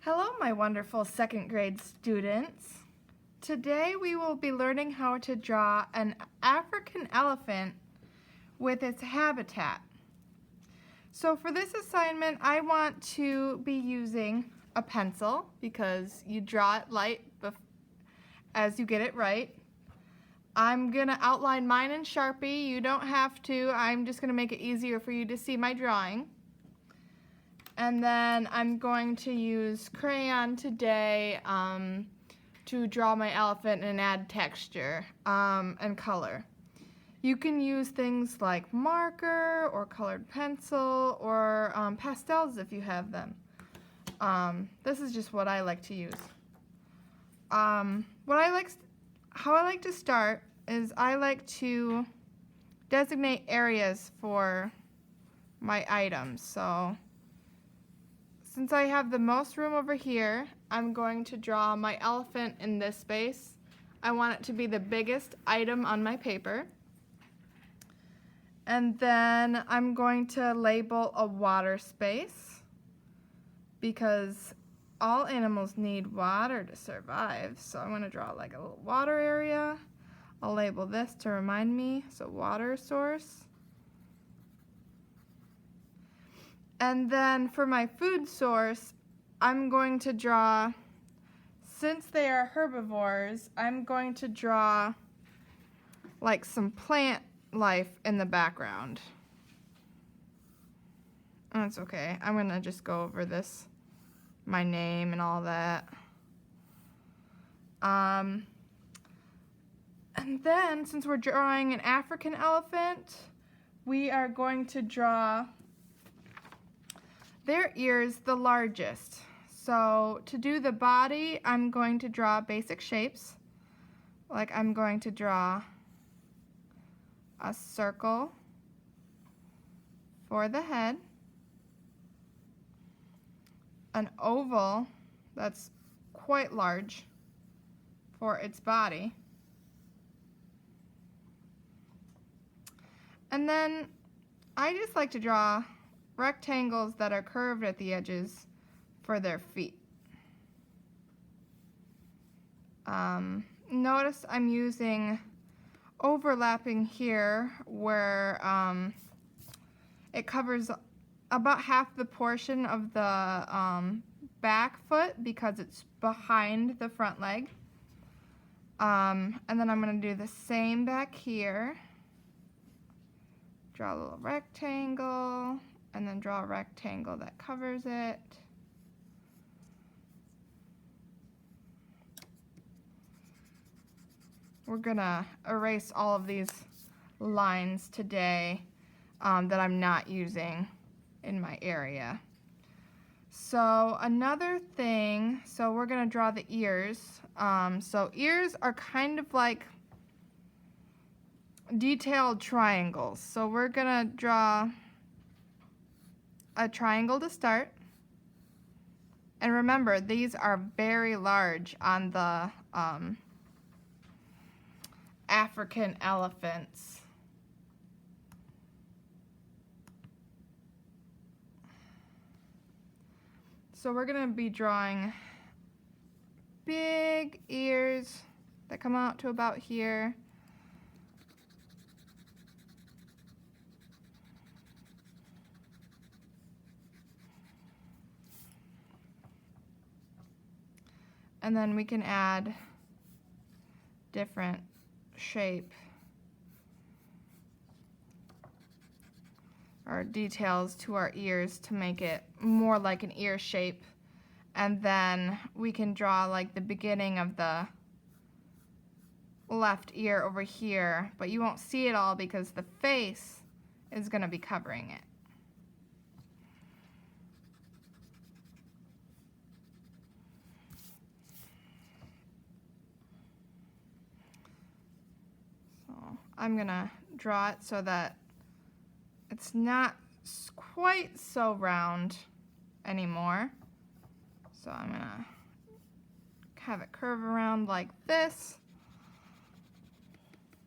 Hello, my wonderful second grade students. Today we will be learning how to draw an African elephant with its habitat. So for this assignment, I want to be using a pencil because you draw it light as you get it right. I'm going to outline mine in Sharpie. You don't have to. I'm just going to make it easier for you to see my drawing. And then I'm going to use crayon today to draw my elephant and add texture and color. You can use things like marker or colored pencil or pastels if you have them. This is just what I like to use. How I like to start is I like to designate areas for my items. So since I have the most room over here, I'm going to draw my elephant in this space. I want it to be the biggest item on my paper. And then I'm going to label a water space because all animals need water to survive. So I'm going to draw like a little water area. I'll label this to remind me. So water source. And then for my food source, I'm going to draw, since they are herbivores, I'm going to draw like some plant life in the background. That's okay. I'm going to just go over this, my name and all that. And then, since we're drawing an African elephant, we are going to draw their ears the largest. So to do the body, I'm going to draw basic shapes. Like I'm going to draw a circle for the head, an oval that's quite large for its body, and then I just like to draw rectangles that are curved at the edges for their feet. Notice I'm using overlapping here where it covers about half the portion of the back foot because it's behind the front leg. And then I'm going to do the same back here. Draw a little rectangle, and then draw a rectangle that covers it. We're gonna erase all of these lines today that I'm not using in my area. So another thing, so we're gonna draw the ears. So ears are kind of like detailed triangles. So we're gonna draw a triangle to start. And remember, these are very large on the African elephants. So we're going to be drawing big ears that come out to about here. And then we can add different shape or details to our ears to make it more like an ear shape. And then we can draw like the beginning of the left ear over here, but you won't see it all because the face is going to be covering it. I'm gonna draw it so that it's not quite so round anymore. So I'm gonna have it curve around like this.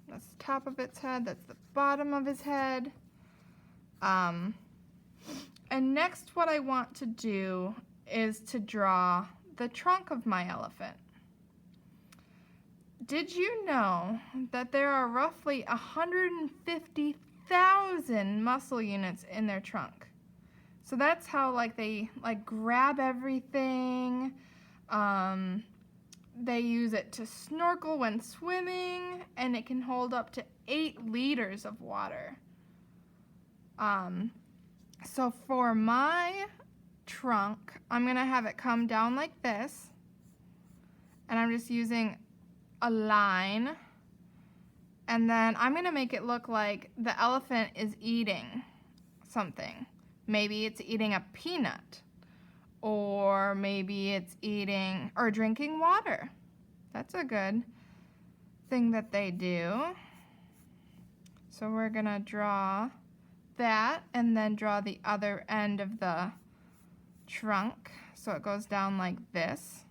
That's the top of its head, that's the bottom of his head. And next what I want to do is to draw the trunk of my elephant. Did you know that there are roughly 150,000 muscle units in their trunk? So that's how they grab everything. They use it to snorkel when swimming, and it can hold up to 8 liters of water. So for my trunk, I'm going to have it come down like this, and I'm just using a line, and then I'm going to make it look like the elephant is eating something. Maybe it's eating a peanut, or maybe it's eating or drinking water. That's a good thing that they do. So we're going to draw that and then draw the other end of the trunk so it goes down like this.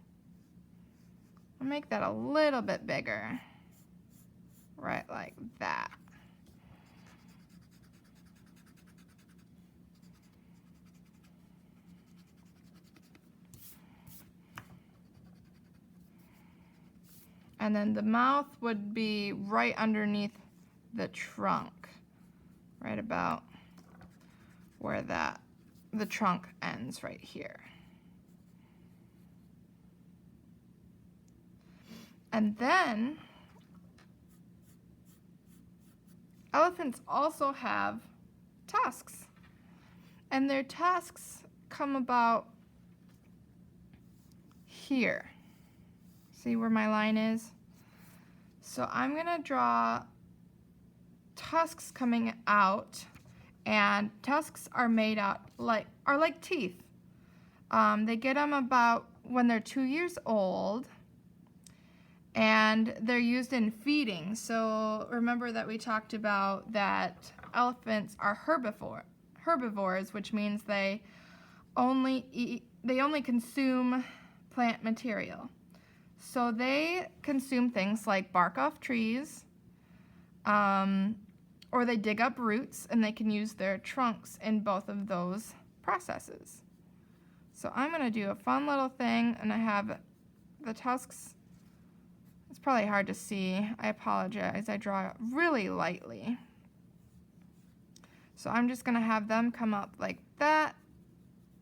I'll make that a little bit bigger, right like that. And then the mouth would be right underneath the trunk, right about where the trunk ends right here. And then elephants also have tusks, and their tusks come about here. See where my line is? So I'm gonna draw tusks coming out, and tusks are made out like teeth. They get them about when they're 2 years old, and they're used in feeding. So remember that we talked about that elephants are herbivores, which means they only consume plant material. So they consume things like bark off trees, or they dig up roots, and they can use their trunks in both of those processes. So I'm going to do a fun little thing, and I have the tusks. It's probably hard to see. I apologize. I draw it really lightly. So I'm just going to have them come up like that,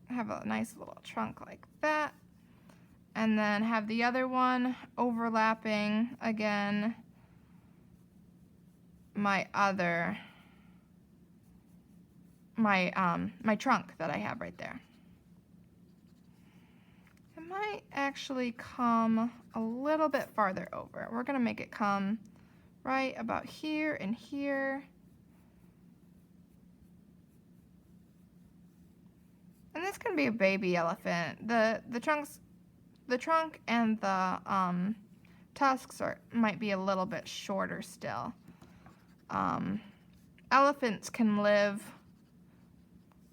have a nice little trunk like that, and then have the other one overlapping again my trunk that I have right there. It might actually come a little bit farther over. We're going to make it come right about here and here. And this can be a baby elephant. The trunk and the tusks might be a little bit shorter still. Elephants can live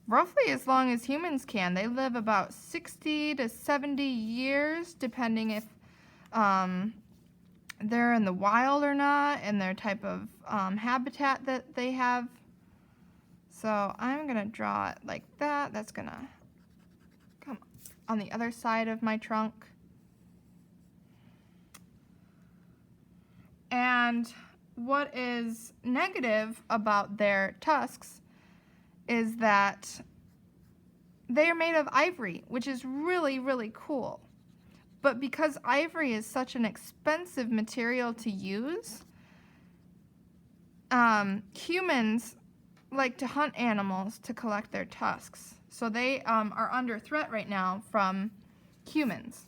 roughly as long as humans can. They live about 60 to 70 years, depending if they're in the wild or not, and their type of habitat that they have. So I'm going to draw it like that. That's going to come on the other side of my trunk. And what is negative about their tusks is that they are made of ivory, which is really, really cool. But because ivory is such an expensive material to use, humans like to hunt animals to collect their tusks. So they are under threat right now from humans.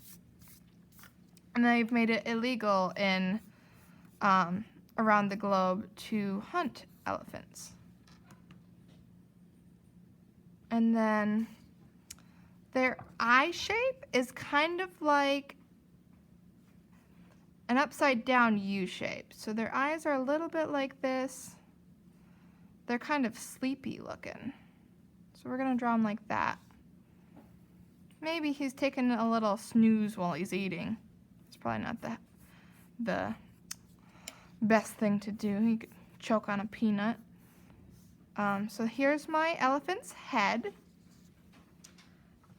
And they've made it illegal in around the globe to hunt elephants. And then their eye shape is kind of like an upside down U shape. So their eyes are a little bit like this. They're kind of sleepy looking. So we're going to draw them like that. Maybe he's taking a little snooze while he's eating. It's probably not the best thing to do. He could choke on a peanut. So here's my elephant's head.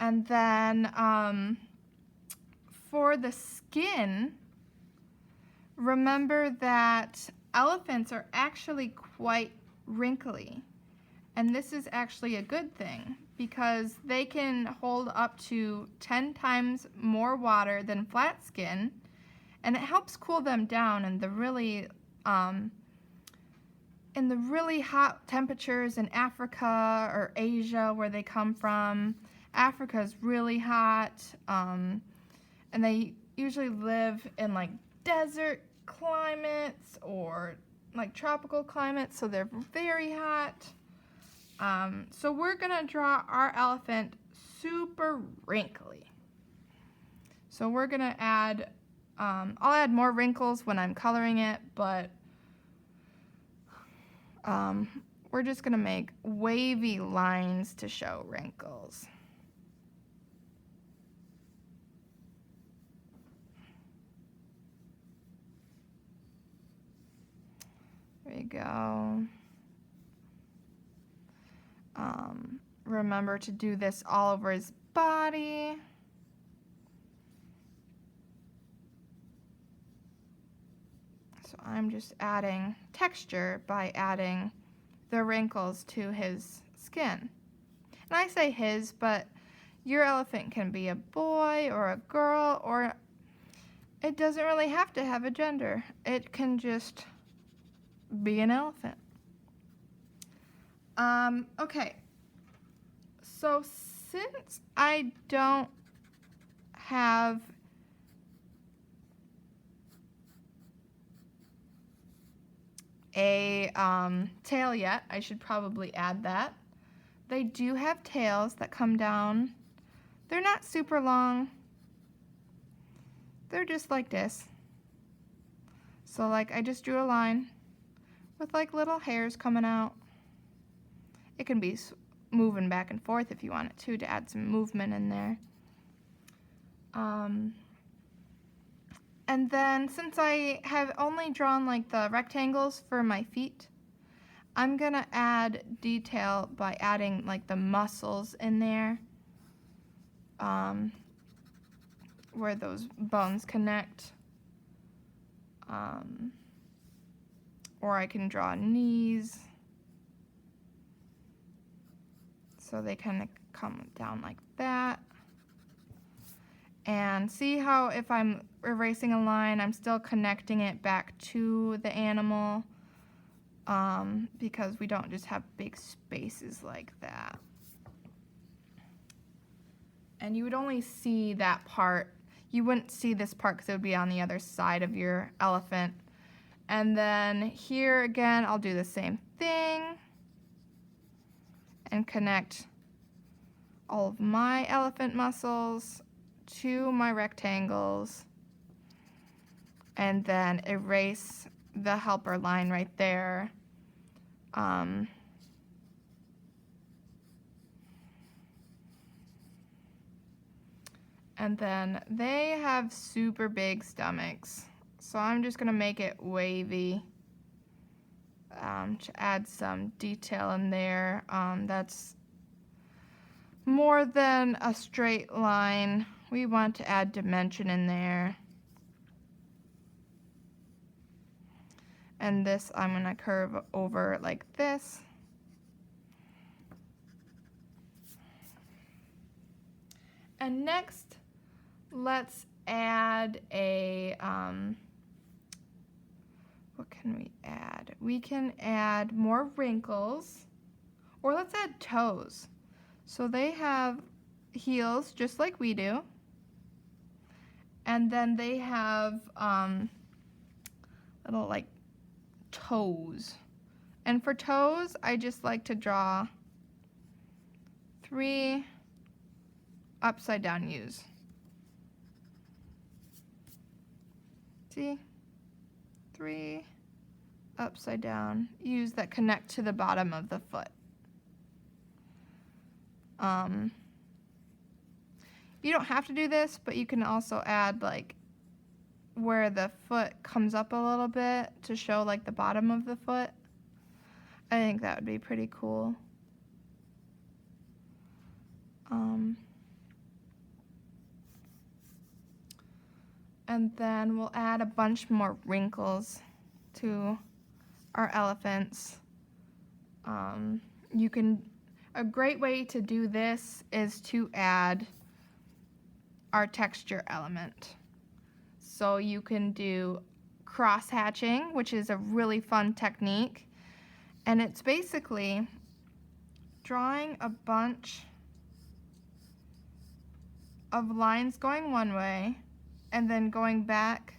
And then for the skin, remember that elephants are actually quite wrinkly. And this is actually a good thing because they can hold up to 10 times more water than flat skin, and it helps cool them down in the really hot temperatures in Africa or Asia where they come from. Africa is really hot, and they usually live in like desert climates or like tropical climates, so they're very hot. So we're gonna draw our elephant super wrinkly. So we're gonna add, I'll add more wrinkles when I'm coloring it, but we're just gonna make wavy lines to show wrinkles. There you go. Remember to do this all over his body. So I'm just adding texture by adding the wrinkles to his skin. And I say his, but your elephant can be a boy or a girl, or it doesn't really have to have a gender. It can just be an elephant. Okay. So since I don't have a tail yet, I should probably add that. They do have tails that come down. They're not super long. They're just like this. So like I just drew a line with like little hairs coming out. It can be moving back and forth if you want it to add some movement in there. And then since I have only drawn like the rectangles for my feet, I'm gonna add detail by adding like the muscles in there, where those bones connect. Or I can draw knees. So they kind of come down like that. And see how if I'm erasing a line, I'm still connecting it back to the animal, because we don't just have big spaces like that. And you would only see that part. You wouldn't see this part because it would be on the other side of your elephant. And then here again, I'll do the same thing and connect all of my elephant muscles to my rectangles, and then erase the helper line right there. And then they have super big stomachs, so I'm just gonna make it wavy to add some detail in there. That's more than a straight line. We want to add dimension in there. And this I'm gonna curve over like this. And next, let's add a, what can we add? We can add more wrinkles, or let's add toes. So they have heels just like we do. And then they have little like toes. And for toes, I just like to draw 3 upside down U's. See? 3 upside down U's that connect to the bottom of the foot. You don't have to do this, but you can also add like where the foot comes up a little bit to show like the bottom of the foot. I think that would be pretty cool. And then we'll add a bunch more wrinkles to our elephants. A great way to do this is to add our texture element. So you can do cross hatching, which is a really fun technique. And it's basically drawing a bunch of lines going one way and then going back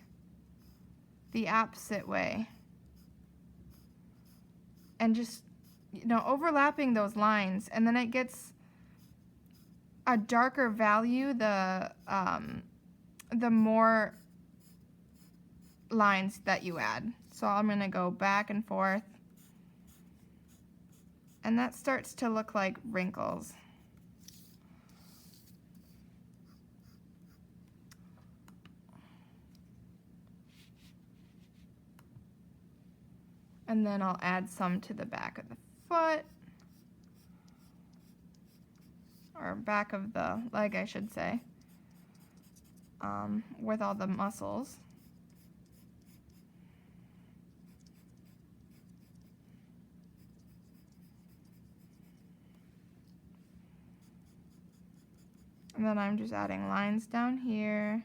the opposite way. And just, overlapping those lines, and then it gets a darker value the more lines that you add. So I'm going to go back and forth, and that starts to look like wrinkles. And then I'll add some to the back of the foot, or back of the leg, I should say, with all the muscles. And then I'm just adding lines down here.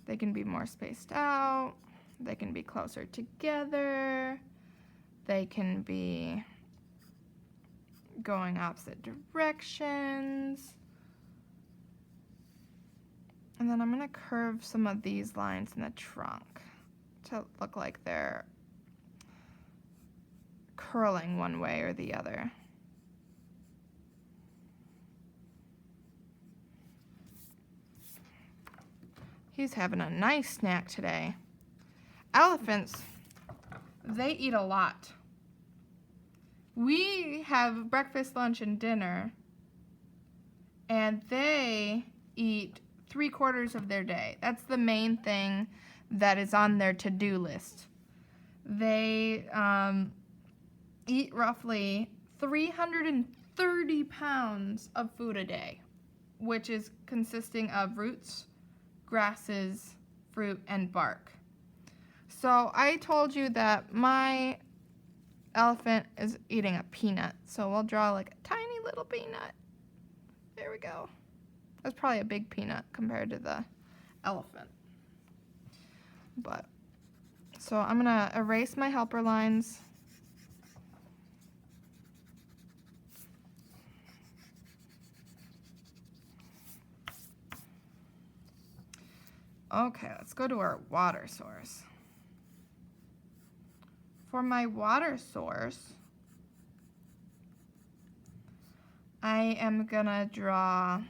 They can be more spaced out. They can be closer together. They can be going opposite directions. And then I'm going to curve some of these lines in the trunk to look like they're curling one way or the other. He's having a nice snack today. Elephants, they eat a lot. We have breakfast, lunch, and dinner, and they eat 3/4 of their day. That's the main thing that is on their to-do list. They eat roughly 330 pounds of food a day, which is consisting of roots, grasses, fruit, and bark. So I told you that my elephant is eating a peanut. So we'll draw like a tiny little peanut. There we go. That's probably a big peanut compared to the elephant. But, so I'm gonna erase my helper lines. Okay, let's go to our water source. For my water source, I am gonna draw,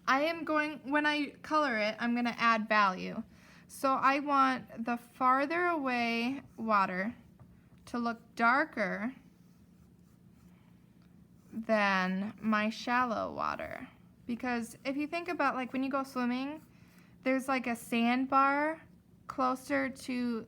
when I color it, I'm gonna add value. So I want the farther away water to look darker than my shallow water. Because if you think about, like, when you go swimming, there's like a sandbar closer to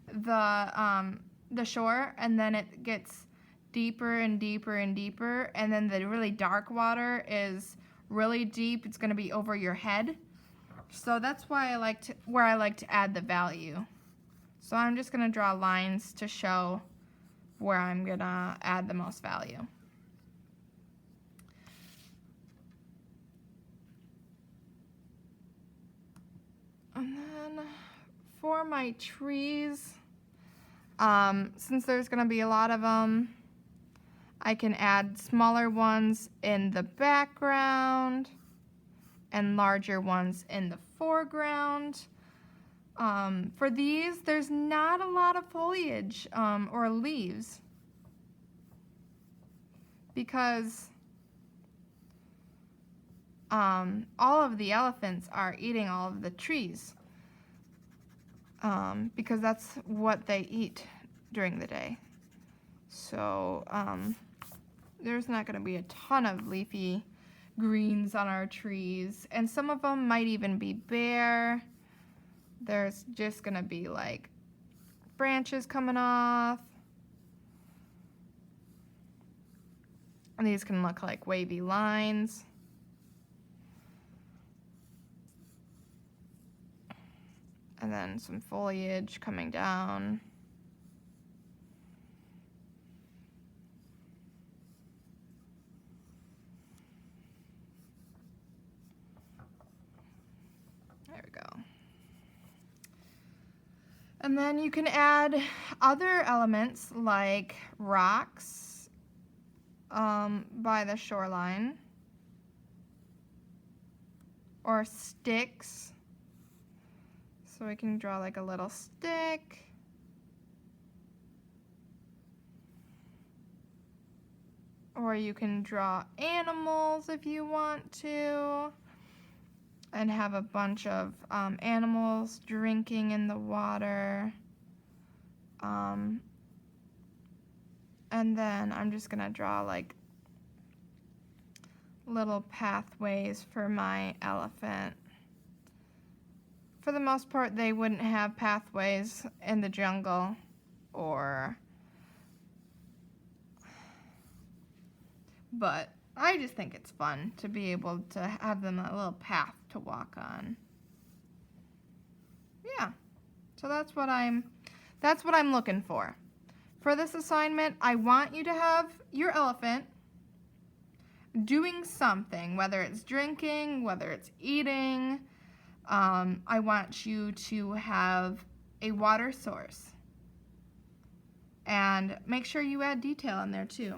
the shore, and then it gets deeper and deeper and deeper, and then the really dark water is really deep. It's going to be over your head. So that's why I like to add the value. So I'm just going to draw lines to show where I'm going to add the most value. And then for my trees, since there's going to be a lot of them, I can add smaller ones in the background and larger ones in the foreground. For these, there's not a lot of foliage or leaves because all of the elephants are eating all of the trees because that's what they eat during the day. So there's not going to be a ton of leafy greens on our trees, and some of them might even be bare. There's just going to be like branches coming off. And these can look like wavy lines. And then some foliage coming down. There we go. And then you can add other elements like rocks by the shoreline, or sticks. So we can draw like a little stick. Or you can draw animals if you want to, and have a bunch of animals drinking in the water. And then I'm just gonna draw like little pathways for my elephant. For the most part, they wouldn't have pathways in the jungle, but I just think it's fun to be able to have them a little path to walk on. Yeah, so that's what I'm looking for. For this assignment, I want you to have your elephant doing something, whether it's drinking, whether it's eating. I want you to have a water source. And make sure you add detail in there too.